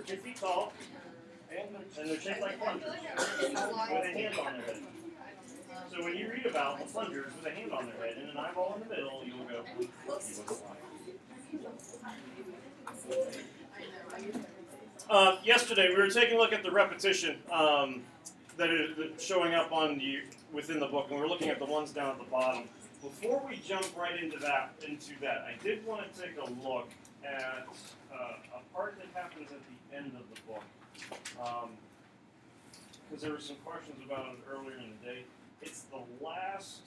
2 feet tall, and they're shaped like plungers with a hand on their head. So when you read about the plungers with a hand on their head and an eyeball in the middle, you'll go, you wouldn't lie. Yesterday, we were taking a look at the repetition that is showing up on within the book, and we were looking at the ones down at the bottom. Before we jump right into that, I did want to take a look at a part that happens at the end of the book, because there were some questions about it earlier in the day. It's the last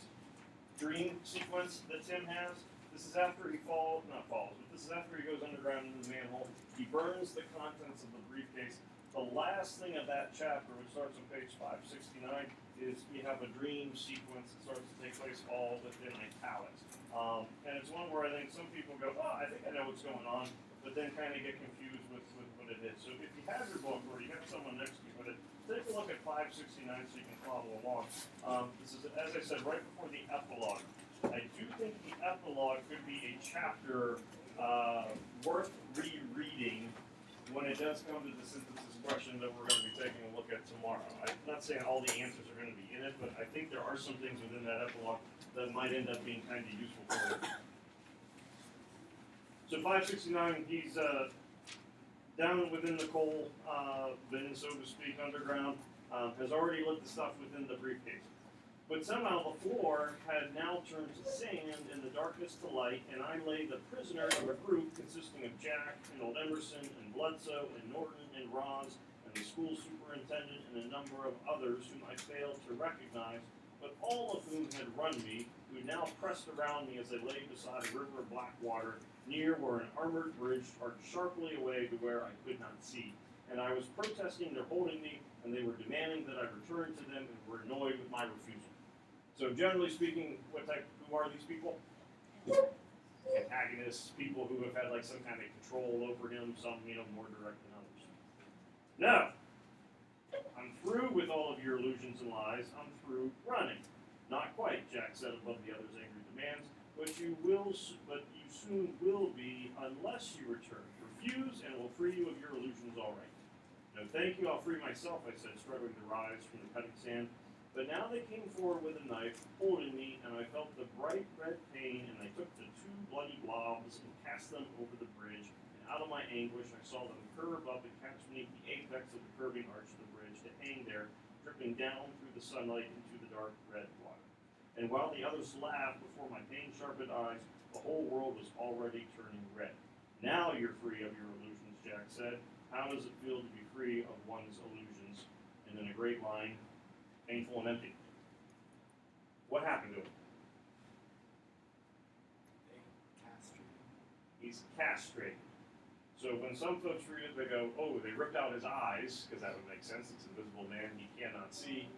dream sequence that Tim has. This is after he falls, but this is after he goes underground into the manhole. He burns the contents of the briefcase. The last thing of that chapter, which starts on page 569, is you have a dream sequence that starts to take place all within italics. And it's one where I think some people go, oh, I think I know what's going on, but then kind of get confused with what it is. So if you have your book or you have someone next to you with it, take a look at 569 so you can follow along. This is, as I said, right before the epilogue. I do think the epilogue could be a chapter worth rereading when it does come to the synthesis question that we're going to be taking a look at tomorrow. I'm not saying all the answers are going to be in it, but I think there are some things within that epilogue that might end up being kind of useful for you. So 569, he's down within the coal bin, so to speak, underground, has already lit the stuff within the briefcase. But somehow the floor had now turned to sand and the darkness to light, and I lay the prisoner of a group consisting of Jack and old Emerson and Bledsoe and Norton and Roz and the school superintendent and a number of others whom I failed to recognize, but all of whom had run me, who now pressed around me as I lay beside a river of black water, near where an armored bridge arched sharply away to where I could not see. And I was protesting their holding me, and they were demanding that I return to them and were annoyed with my refusal. So generally speaking, who are these people? Antagonists, people who have had like some kind of control over him, some more direct than others. No, I'm through with all of your illusions and lies. I'm through running. Not quite, Jack said above the other's angry demands, but you soon will be unless you return. Refuse and we'll free you of your illusions all right. No, thank you, I'll free myself, I said, struggling to rise from the cutting sand. But now they came forward with a knife, holding me, and I felt the bright red pain, and they took the 2 bloody blobs and cast them over the bridge. And out of my anguish, I saw them curve up and catch beneath the apex of the curving arch of the bridge to hang there, dripping down through the sunlight into the dark red water. And while the others laughed before my pain-sharpened eyes, the whole world was already turning red. Now you're free of your illusions, Jack said. How does it feel to be free of one's illusions? And then a great line, painful and empty. What happened to him? He's castrated. So when some folks read it, they go, oh, they ripped out his eyes, because that would make sense. It's an invisible man, he cannot see.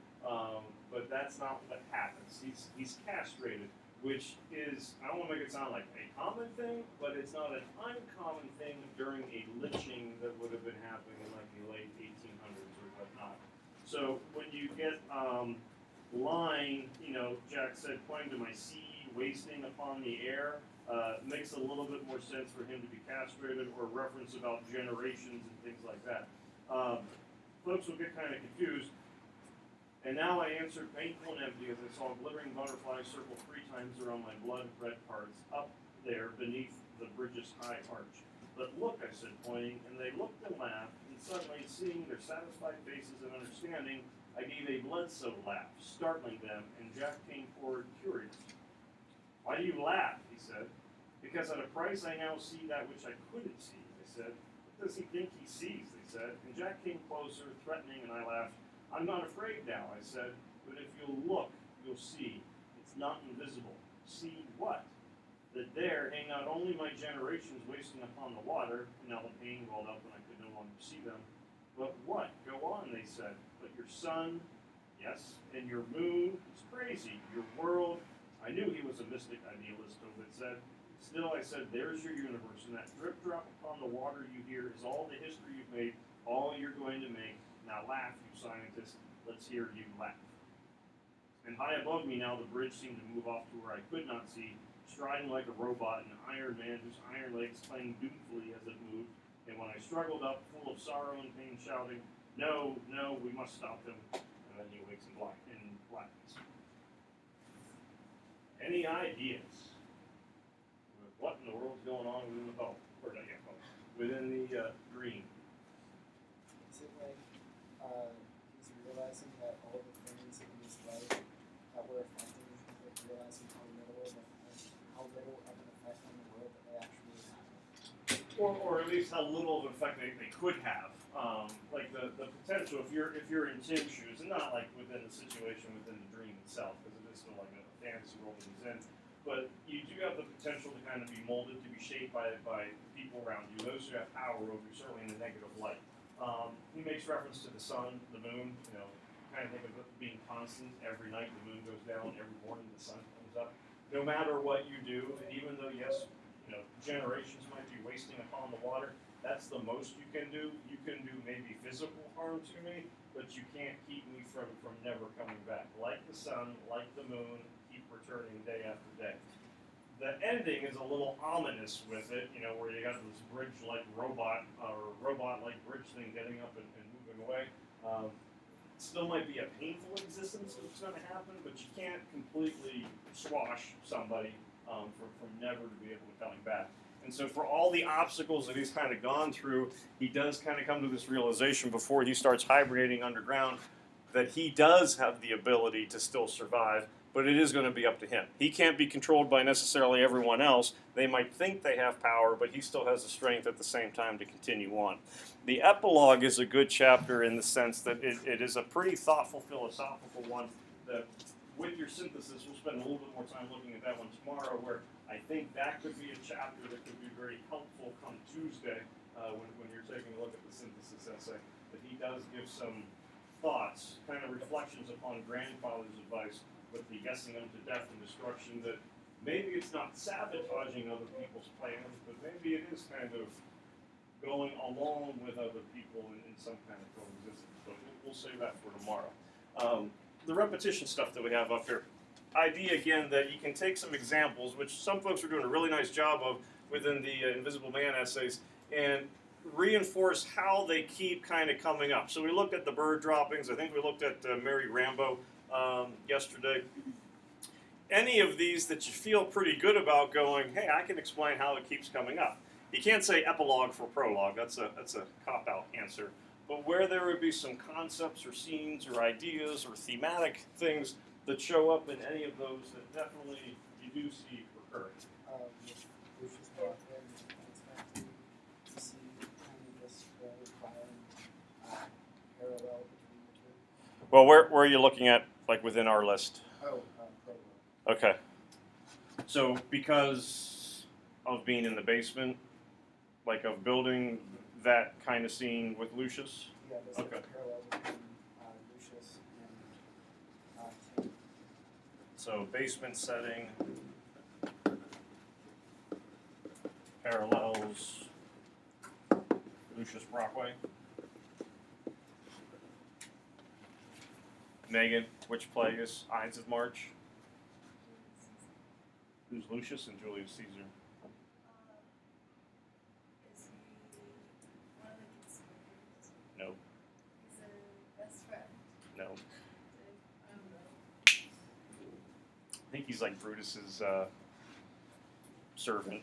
But that's not what happens. He's castrated, which is, I don't want to make it sound like a common thing, but it's not an uncommon thing during a lynching that would have been happening in like the late 1800s or whatnot. So when you get line, Jack said, pointing to my seed wasting upon the air, makes a little bit more sense for him to be castrated, or reference about generations and things like that. Folks will get kind of confused. And now I answered painful and empty as I saw glittering butterflies circle 3 times around my blood-red parts up there beneath the bridge's high arch. But look, I said, pointing, and they looked and laughed, and suddenly, seeing their satisfied faces and understanding, I gave a Bledsoe laugh, startling them, and Jack came forward curious. Why do you laugh? He said. Because at a price I now see that which I couldn't see, I said. What does he think he sees? They said. And Jack came closer, threatening, and I laughed. I'm not afraid now, I said, but if you'll look, you'll see. It's not invisible. See what? That there hang not only my generations wasting upon the water, and now the pain welled up when I could no longer see them, but what? Go on, they said. But your sun, yes, and your moon, it's crazy. Your world, I knew he was a mystic idealist, Tobit said. Still, I said, there's your universe, and that drip drop upon the water you hear is all the history you've made, all you're going to make. Now laugh, you scientists. Let's hear you laugh. And high above me now, the bridge seemed to move off to where I could not see, striding like a robot, an Iron Man whose iron legs clanged doomfully as it moved, And when I struggled up, full of sorrow and pain, shouting, "No, no, we must stop them," and then he wakes in blackness. Any ideas with what in the world's going on within the poem, or not yet poem, within the dream? Is it like he's realizing that all the things in his life that were affecting him, he's like realizing how little of an effect on the world that they actually have? Or at least how little of an effect they could have. Like the potential, if you're in Tim's shoes, and not like within the situation within the dream itself, because it is still like a fantasy world that he's in, but you do have the potential to kind of be molded, to be shaped by people around you, those who have power over you, certainly in a negative light. He makes reference to the sun, the moon, kind of think of it being constant. Every night the moon goes down, every morning the sun comes up. No matter what you do, and even though, yes, generations might be wasting upon the water, that's the most you can do. You can do maybe physical harm to me, but you can't keep me from never coming back. Like the sun, like the moon, keep returning day after day. The ending is a little ominous with it, where you got this bridge-like robot, or robot-like bridge thing getting up and moving away. Still might be a painful existence if it's going to happen, but you can't completely squash somebody from never to be able to coming back. And so for all the obstacles that he's kind of gone through, he does kind of come to this realization before he starts hibernating underground that he does have the ability to still survive, but it is going to be up to him. He can't be controlled by necessarily everyone else. They might think they have power, but he still has the strength at the same time to continue on. The epilogue is a good chapter in the sense that it is a pretty thoughtful, philosophical one that, with your synthesis, we'll spend a little bit more time looking at that one tomorrow, where I think that could be a chapter that could be very helpful come Tuesday when you're taking a look at the synthesis essay. That he does give some thoughts, kind of reflections upon grandfather's advice with the guessing unto death and destruction, that maybe it's not sabotaging other people's plans, but maybe it is kind of going along with other people in some kind of coexistence. But we'll save that for tomorrow. The repetition stuff that we have up here. Idea again that you can take some examples, which some folks are doing a really nice job of within the Invisible Man essays, and reinforce how they keep kind of coming up. So we looked at the bird droppings. I think we looked at Mary Rambo yesterday. Any of these that you feel pretty good about going, hey, I can explain how it keeps coming up. You can't say epilogue for prologue. That's a cop-out answer. But where there would be some concepts or scenes or ideas or thematic things that show up in any of those that definitely you do see recurring. Lucius Barclay, expecting to see kind of this very violent parallel between the two. Well, where are you looking at, like within our list? Prologue. Okay. So because of being in the basement, like of building that kind of scene with Lucius? Yeah, there's like a parallel between Lucius and Tim. So basement setting, parallels, Lucius Brockway. Megan, which play is Ides of March? Who's Lucius and Julius Caesar? Is he one of the conspirators? No. He's a best friend. No. I don't know. I think he's like Brutus's servant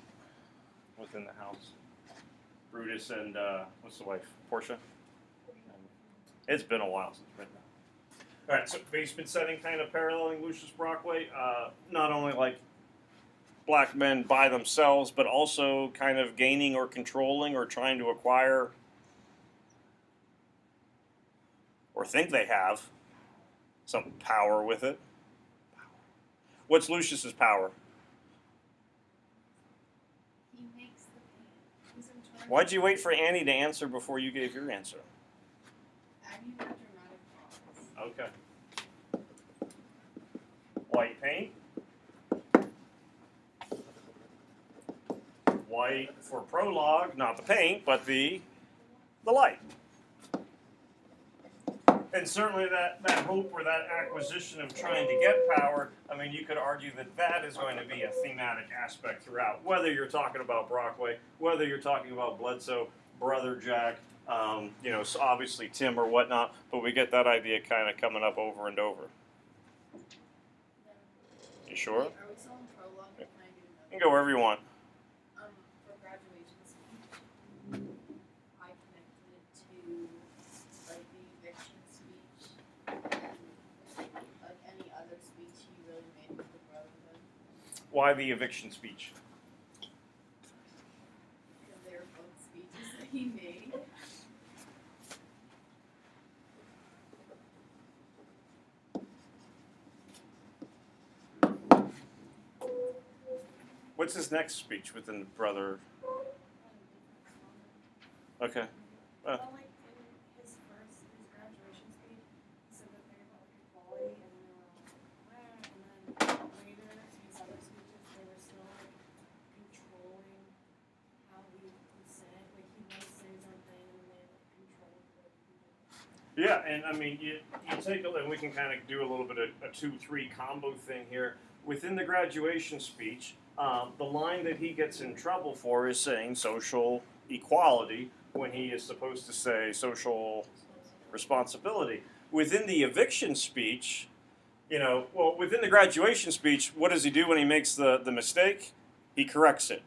within the house. Brutus and what's the wife? Portia. It's been a while since I've written that. All right, so basement setting kind of paralleling Lucius Brockway. Not only like black men by themselves, but also kind of gaining or controlling or trying to acquire or think they have some power with it. What's Lucius's power? He makes the paint. He's in charge. Why'd you wait for Annie to answer before you gave your answer? I need a dramatic pause. Okay. White paint. White for prologue, not the paint, but the light. And certainly that hope or that acquisition of trying to get power, I mean, you could argue that is going to be a thematic aspect throughout. Whether you're talking about Brockway, whether you're talking about Bledsoe, brother Jack, so obviously Tim or whatnot, but we get that idea kind of coming up over and over. You sure? Wait, are we still in prologue or can I do You can go wherever you want. For graduation speech, I connected it to like the eviction speech and like any other speech he really made with the brotherhood. Why the eviction speech? Because they were both speeches that he made. What's his next speech within the brother? Okay. Well, like in his graduation speech, he said that they about like equality, and then they were all like, and then later his other speeches, they were still like controlling how we said, like he might say something, and they like controlled what he did. Yeah, and I mean, you take a look, and we can kind of do a little bit of a 2-3 combo thing here. Within the graduation speech, the line that he gets in trouble for is saying social equality when he is supposed to say social responsibility. Within the eviction speech, within the graduation speech, what does he do when he makes the mistake? He corrects it.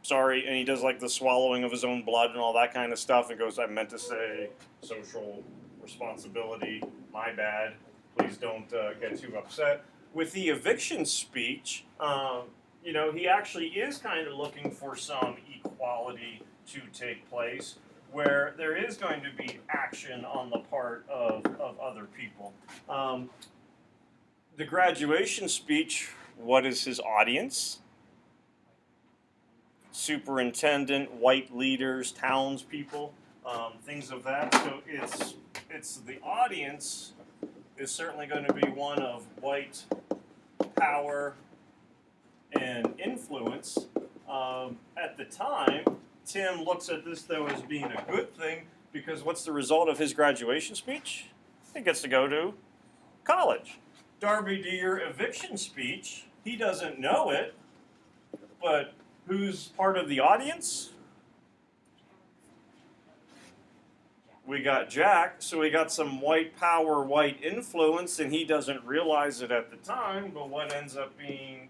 Sorry, and he does like the swallowing of his own blood and all that kind of stuff and goes, I meant to say social responsibility, my bad, please don't get too upset. With the eviction speech, he actually is kind of looking for some equality to take place where there is going to be action on the part of other people. The graduation speech, what is his audience? Superintendent, white leaders, townspeople, things of that. So it's the audience is certainly going to be one of white power and influence. At the time, Tim looks at this though as being a good thing because what's the result of his graduation speech? He gets to go to college. Darby, do your eviction speech, he doesn't know it, but who's part of the audience? We got Jack, so we got some white power, white influence, and he doesn't realize it at the time, but what ends up being,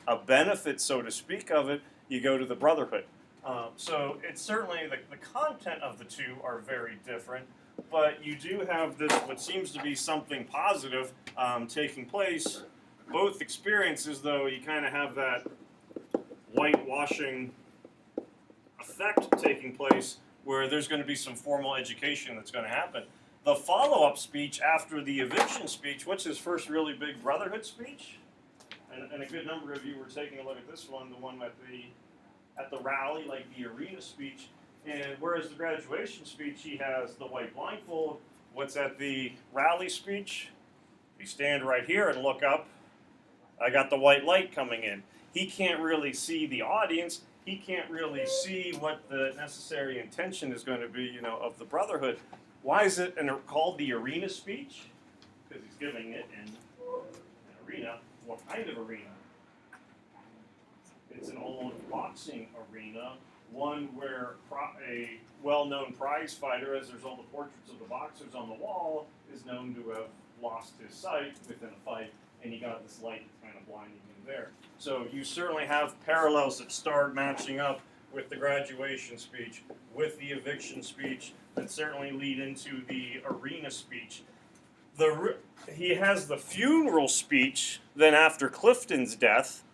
a benefit, so to speak, of it, you go to the brotherhood. So it's certainly, the content of the two are very different, but you do have this, what seems to be something positive taking place. Both experiences, though, you kind of have that whitewashing effect taking place where there's going to be some formal education that's going to happen. The follow-up speech after the eviction speech, what's his first really big brotherhood speech? And a good number of you were taking a look at this one, the one at the rally, like the arena speech. And whereas the graduation speech, he has the white blindfold. What's at the rally speech? You stand right here and look up. I got the white light coming in. He can't really see the audience. He can't really see what the necessary intention is going to be, of the brotherhood. Why is it called the arena speech? Because he's giving it in an arena. What kind of arena? It's an old boxing arena, one where a well-known prize fighter, as there's all the portraits of the boxers on the wall, is known to have lost his sight within a fight, and he got this light kind of blinding him there. So you certainly have parallels that start matching up with the graduation speech, with the eviction speech, that certainly lead into the arena speech. He has the funeral speech then after Clifton's death,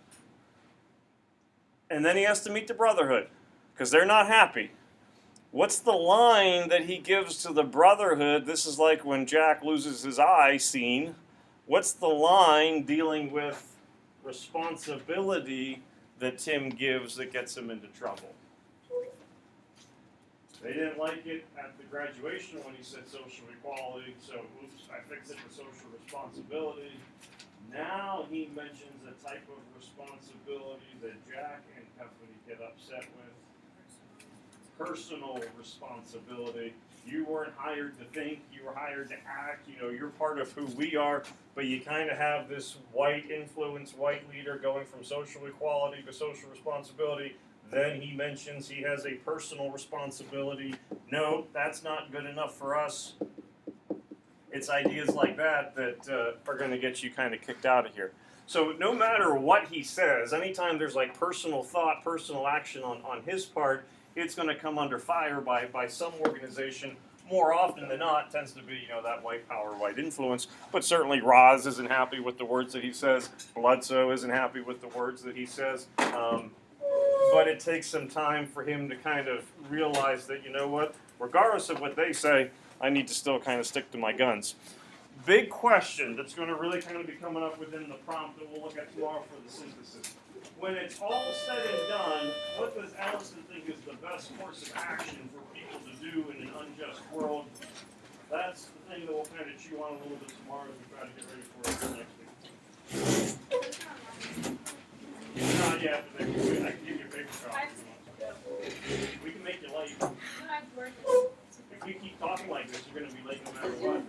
and then he has to meet the brotherhood because they're not happy. What's the line that he gives to the brotherhood? This is like when Jack loses his eye scene. What's the line dealing with responsibility that Tim gives that gets him into trouble? They didn't like it at the graduation when he said social equality, so oops, I fixed it for social responsibility. Now he mentions a type of responsibility that Jack and company get upset with. Personal responsibility. You weren't hired to think, you were hired to act, you're part of who we are, but you kind of have this white influence, white leader going from social equality to social responsibility. Then he mentions he has a personal responsibility. No, that's not good enough for us. It's ideas like that that are going to get you kind of kicked out of here. So no matter what he says, anytime there's like personal thought, personal action on his part, it's going to come under fire by some organization. More often than not, tends to be, you know, that white power, white influence. But certainly Roz isn't happy with the words that he says. Bledsoe isn't happy with the words that he says. But it takes some time for him to kind of realize that, you know what, regardless of what they say, I need to still kind of stick to my guns. Big question that's going to really kind of be coming up within the prompt that we'll look at tomorrow for the synthesis. When it's all said and done, what does Allison think is the best course of action for people to do in an unjust world? That's the thing that we'll kind of chew on a little bit tomorrow as we try to get ready for it next week. Not yet, but next week I can give you a paper copy if you want. We can make you late. If you keep talking like this, you're going to be late no matter what.